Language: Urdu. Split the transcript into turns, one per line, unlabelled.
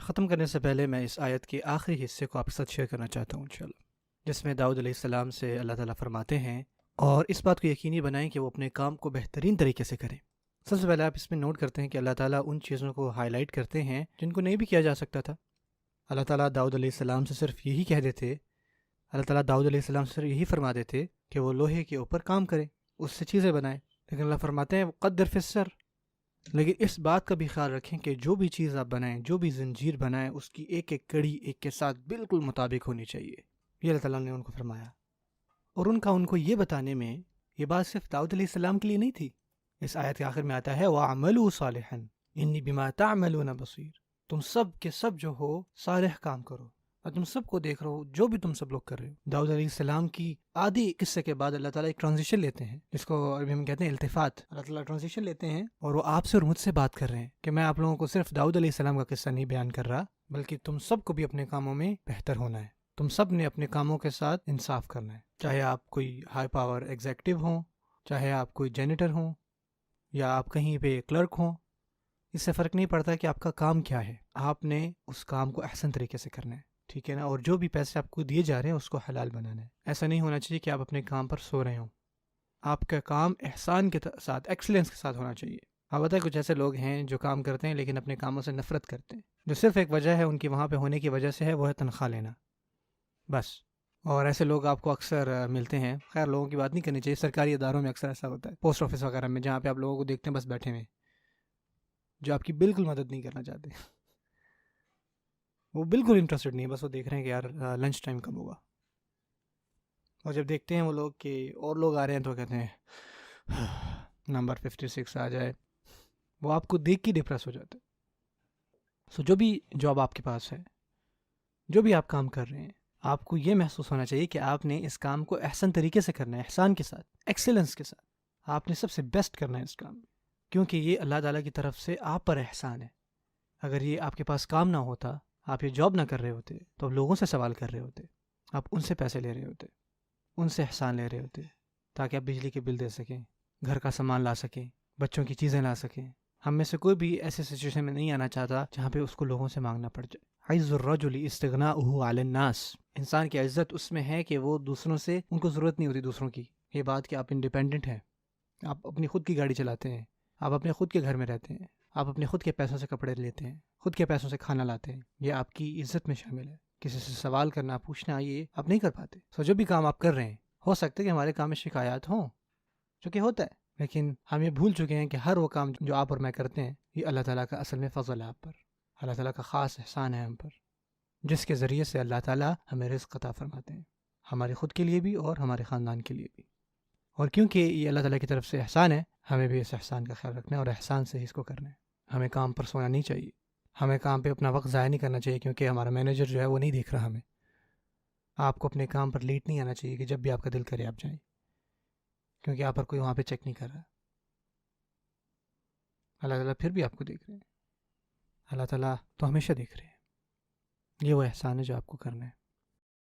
ختم کرنے سے پہلے میں اس آیت کے آخری حصے کو آپ کے ساتھ شیئر کرنا چاہتا ہوں انشاءاللہ، جس میں داؤد علیہ السلام سے اللہ تعالیٰ فرماتے ہیں اور اس بات کو یقینی بنائیں کہ وہ اپنے کام کو بہترین طریقے سے کریں۔ سب سے پہلے آپ اس میں نوٹ کرتے ہیں کہ اللہ تعالیٰ ان چیزوں کو ہائی لائٹ کرتے ہیں جن کو نہیں بھی کیا جا سکتا تھا۔ اللہ تعالیٰ داؤد علیہ السلام سے صرف یہی کہہ دیتے، اللہ تعالیٰ داؤد علیہ السلام سے صرف یہی فرما دیتے کہ وہ لوہے کے اوپر کام کریں، اس سے چیزیں بنائیں، لیکن اللہ فرماتے ہیں قدر فی السر، لیکن اس بات کا بھی خیال رکھیں کہ جو بھی چیز آپ بنائیں، جو بھی زنجیر بنائیں، اس کی ایک ایک کڑی ایک کے ساتھ بالکل مطابق ہونی چاہیے۔ یہ اللہ تعالیٰ نے ان کو فرمایا، اور ان کو یہ بتانے میں یہ بات صرف داؤد علیہ السلام کے لیے نہیں تھی۔ اس آیت کے آخر میں آتا ہے وَعَمَلُوا صَالِحًا إِنِّي بِمَا تَعْمَلُونَ بَصِيرٌ، تم سب کے سب جو ہو صالح کام کرو، اور تم سب کو دیکھ رہا ہو جو بھی تم سب لوگ کر رہے ہو۔ داؤد علیہ السلام کی آدھی قصے کے بعد اللہ تعالیٰ ایک ٹرانزیشن لیتے ہیں، جس کو عربی میں کہتے ہیں التفات۔ اللہ تعالیٰ ٹرانزیشن لیتے ہیں اور وہ آپ سے اور مجھ سے بات کر رہے ہیں کہ میں آپ لوگوں کو صرف داؤد علیہ السلام کا قصہ نہیں بیان کر رہا، بلکہ تم سب کو بھی اپنے کاموں میں بہتر ہونا ہے، تم سب نے اپنے کاموں کے ساتھ انصاف کرنا ہے، چاہے آپ کوئی ہائی پاور ایگزیکٹو ہوں، چاہے آپ کوئی جینیٹر ہوں، یا آپ کہیں پہ کلرک ہوں، اس سے فرق نہیں پڑتا کہ آپ کا کام کیا ہے، آپ نے اس کام کو احسن طریقے سے کرنا ہے، ٹھیک ہے نا؟ اور جو بھی پیسے آپ کو دیے جا رہے ہیں اس کو حلال بنانا ہے۔ ایسا نہیں ہونا چاہیے کہ آپ اپنے کام پر سو رہے ہوں، آپ کا کام احسان کے ساتھ، ایکسلنس کے ساتھ ہونا چاہیے۔ آپ بتائیں کچھ ایسے لوگ ہیں جو کام کرتے ہیں لیکن اپنے کاموں سے نفرت کرتے ہیں، جو صرف ایک وجہ ہے ان کی وہاں پہ ہونے کی وجہ سے ہے، وہ ہے تنخواہ لینا، بس۔ اور ایسے لوگ آپ کو اکثر ملتے ہیں، خیر لوگوں کی بات نہیں کرنی چاہیے، سرکاری اداروں میں اکثر ایسا ہوتا ہے، پوسٹ آفس وغیرہ میں، جہاں پہ آپ لوگوں کو دیکھتے ہیں بس بیٹھے ہوئے، جو آپ کی بالکل مدد نہیں کرنا چاہتے، وہ بالکل انٹرسٹڈ نہیں ہے، بس وہ دیکھ رہے ہیں کہ یار لنچ ٹائم کب ہوگا، اور جب دیکھتے ہیں وہ لوگ کہ اور لوگ آ رہے ہیں تو کہتے ہیں نمبر 56 آ جائے، وہ آپ کو دیکھ کے ڈپریس ہو جاتے۔ سو جو بھی جاب آپ کے پاس ہے، جو بھی آپ کام کر رہے ہیں، آپ کو یہ محسوس ہونا چاہیے کہ آپ نے اس کام کو احسن طریقے سے کرنا ہے، احسان کے ساتھ، ایکسلنس کے ساتھ، آپ نے سب سے بیسٹ کرنا ہے اس کام میں، کیونکہ یہ اللہ تعالیٰ کی طرف سے آپ پر احسان ہے۔ اگر یہ آپ کے پاس کام نہ ہوتا، آپ یہ جاب نہ کر رہے ہوتے، تو آپ لوگوں سے سوال کر رہے ہوتے، آپ ان سے پیسے لے رہے ہوتے، ان سے احسان لے رہے ہوتے، تاکہ آپ بجلی کے بل دے سکیں، گھر کا سامان لا سکیں، بچوں کی چیزیں لا سکیں۔ ہم میں سے کوئی بھی ایسے سچویشن میں نہیں آنا چاہتا جہاں پہ اس کو لوگوں سے مانگنا پڑ جائے۔ عز الرجل استغناؤہ علی الناس، انسان کی عزت اس میں ہے کہ وہ دوسروں سے، ان کو ضرورت نہیں ہوتی دوسروں کی۔ یہ بات کہ آپ انڈیپینڈنٹ ہیں، آپ اپنی خود کی گاڑی چلاتے ہیں، آپ اپنے خود کے گھر میں رہتے ہیں، آپ اپنے خود کے پیسوں سے کپڑے لیتے ہیں، خود کے پیسوں سے کھانا لاتے ہیں، یہ آپ کی عزت میں شامل ہے۔ کسی سے سوال کرنا، پوچھنا، یہ آپ نہیں کر پاتے۔ سو جو بھی کام آپ کر رہے ہیں، ہو سکتا ہے کہ ہمارے کام میں شکایات ہوں، جو کہ ہوتا ہے، لیکن ہم یہ بھول چکے ہیں کہ ہر وہ کام جو آپ اور میں کرتے ہیں، یہ اللہ تعالیٰ کا اصل میں فضل ہے آپ پر، اللہ تعالیٰ کا خاص احسان ہے ہم پر، جس کے ذریعے سے اللہ تعالیٰ ہمیں رزق عطا فرماتے ہیں، ہمارے خود کے لیے بھی اور ہمارے خاندان کے لیے بھی۔ اور کیونکہ یہ اللہ تعالیٰ کی طرف سے احسان ہے، ہمیں بھی اس احسان کا خیال رکھنا ہے اور احسان سے ہی اس کو کرنا ہے۔ ہمیں کام پر سونا نہیں چاہیے، ہمیں کام پہ اپنا وقت ضائع نہیں کرنا چاہیے، کیونکہ ہمارا مینیجر جو ہے وہ نہیں دیکھ رہا ہمیں۔ آپ کو اپنے کام پر لیٹ نہیں آنا چاہیے کہ جب بھی آپ کا دل کرے آپ جائیں، کیونکہ آپ پر کوئی وہاں پہ چیک نہیں کر رہا۔ اللہ تعالیٰ پھر بھی آپ کو دیکھ رہے ہیں، اللہ تعالیٰ تو ہمیشہ دیکھ رہے ہیں۔ یہ وہ احسان ہے جو آپ کو کرنا ہے۔